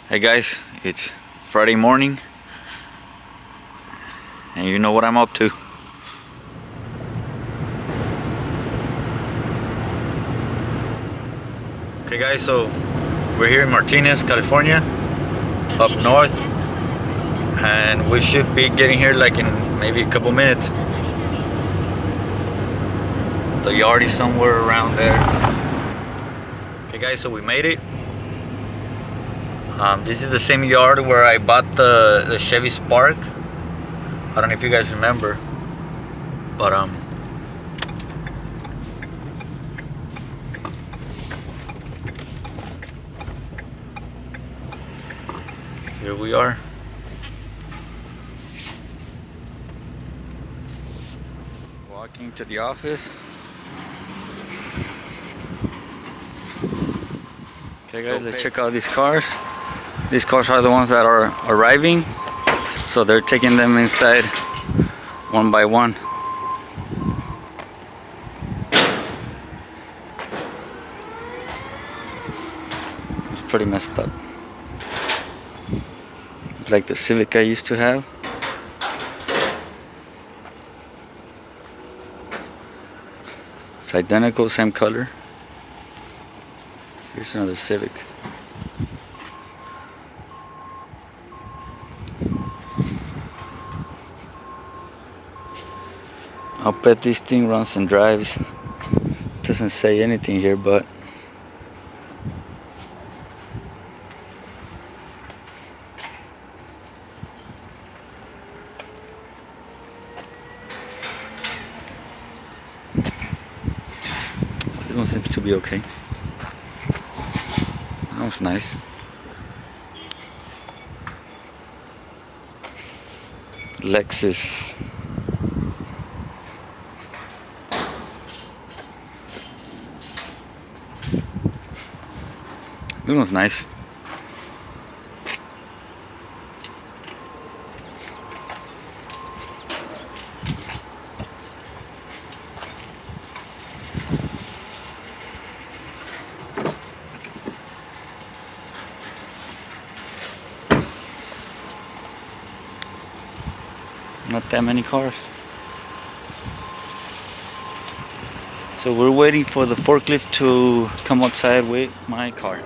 Hey guys, it's Friday morning and you know what I'm up to. Okay guys, so we're here in Martinez, California, up north, and we should be getting here like in maybe a couple minutes. The yard is somewhere around there. Okay guys, so we made it. This is the same yard where I bought the Chevy Spark. I don't know if you guys remember, but here we are. Walking to the office. Okay guys, let's check out these cars. These cars are the ones that are arriving, so they're taking them inside one by one. It's pretty messed up. It's like the Civic I used to have. It's identical, same color. Here's another Civic. I'll bet this thing runs and drives. Doesn't say anything here, but this one seems to be okay. That was nice. Lexus. This one's nice. Not that many cars. So we're waiting for the forklift to come outside with my car.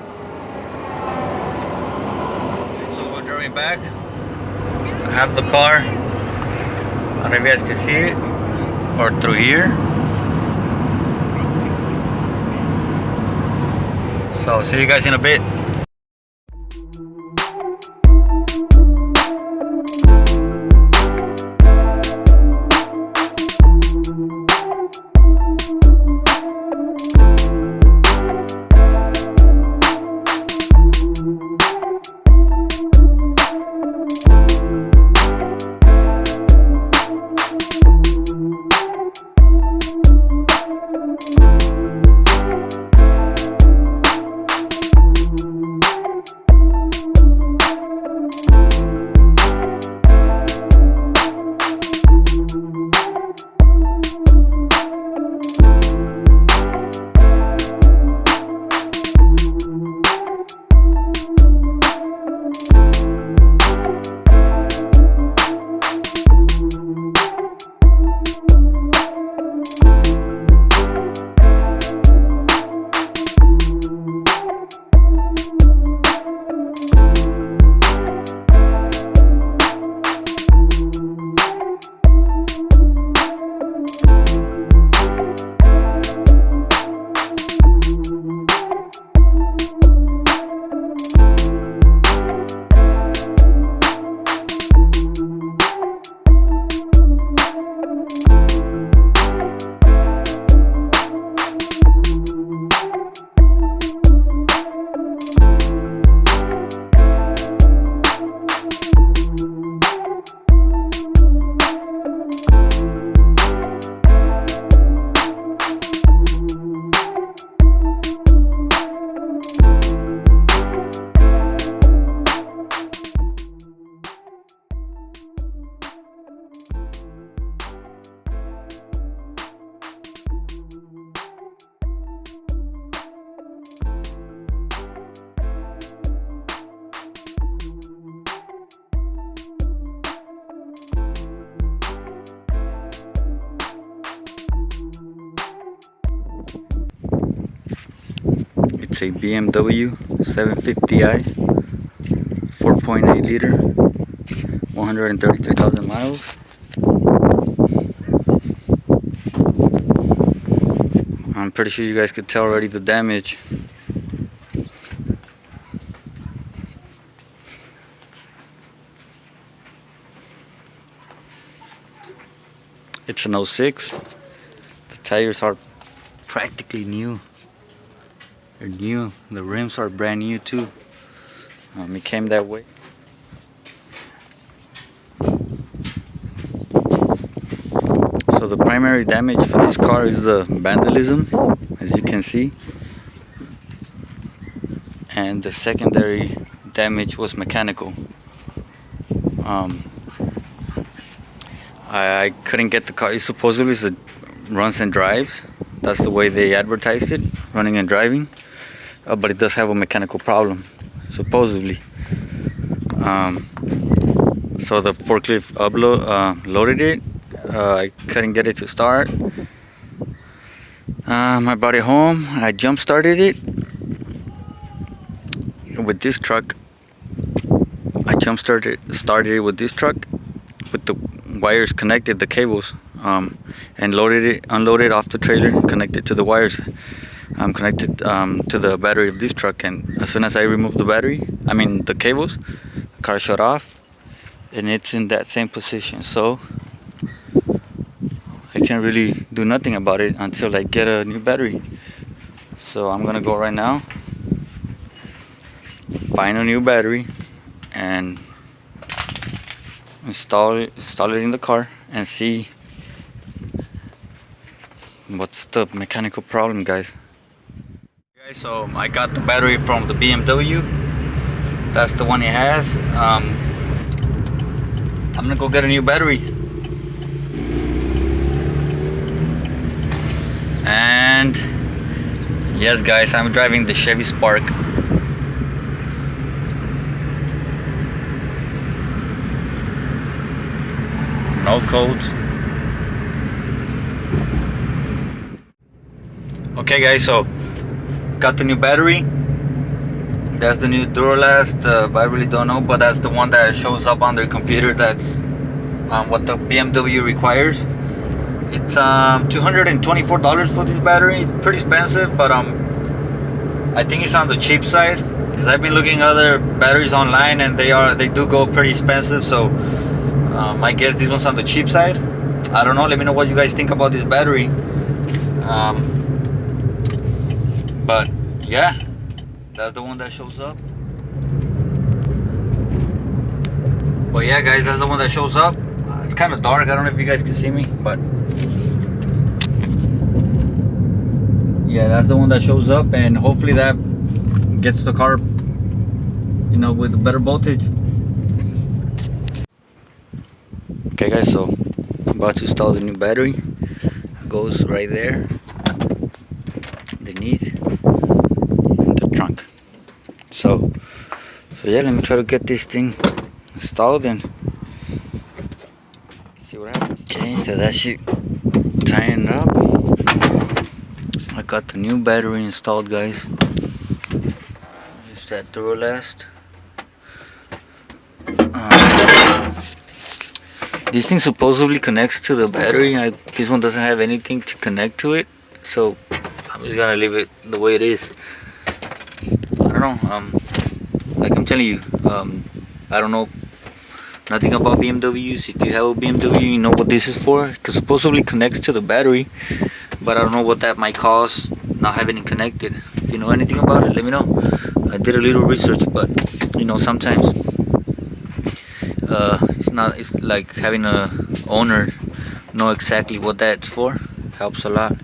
Back. I have the car. I don't know if you guys can see it or through here. So see you guys in a bit. It's a BMW 750i, 4.8 liter, 133,000 miles. I'm pretty sure you guys could tell already the damage. It's an 06. The tires are practically new. They're new. The rims are brand new too. It came that way. So the primary damage for this car is the vandalism, as you can see. And the secondary damage was mechanical. I couldn't get the car. It supposedly runs and drives. That's the way they advertised it, running and driving. But it does have a mechanical problem, supposedly. So the forklift loaded it. I couldn't get it to start. I brought it home. I jump started it with this truck. I jump started it with this truck, with the wires connected, the cables, and unloaded off the trailer, connected to the wires. Connected to the battery of this truck, and as soon as I removed the cables, the car shut off, and it's in that same position. So I can't really do nothing about it until I get a new battery. So I'm gonna go right now, find a new battery, and install it in the car and see what's the mechanical problem, guys. Okay, so I got the battery from the BMW. That's the one it has. I'm gonna go get a new battery. And yes, guys, I'm driving the Chevy Spark. No codes. Okay, guys, so got the new battery. That's the new Duralast. I really don't know, but that's the one that shows up on their computer. That's what the BMW requires. It's $224 for this battery. Pretty expensive, but I think it's on the cheap side, because I've been looking at other batteries online and they do go pretty expensive. So I guess this one's on the cheap side. I don't know. Let me know what you guys think about this battery. But yeah, that's the one that shows up. But yeah, guys, that's the one that shows up. It's kind of dark. I don't know if you guys can see me, but yeah, that's the one that shows up, and hopefully that gets the car, with a better voltage. Okay, guys, so I'm about to install the new battery. It goes right there underneath in the trunk. So yeah, let me try to get this thing installed and see what happens. Okay, so that shit tying up. I got the new battery installed, guys. Use that Duralast. This thing supposedly connects to the battery. This one doesn't have anything to connect to it, so I'm just gonna leave it the way it is. I don't know. Like I'm telling you, I don't know nothing about BMWs. If you have a BMW, you know what this is for. Because supposedly connects to the battery, but I don't know what that might cause not having it connected. If you know anything about it, let me know. I did a little research, but sometimes it's like having a owner know exactly what that's for. Helps a lot.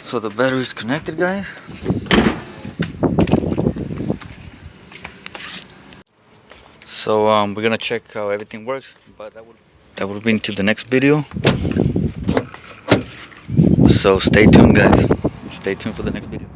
So the battery is connected, guys. So we're gonna check how everything works, but that would be into the next video. So stay tuned, guys. Stay tuned for the next video.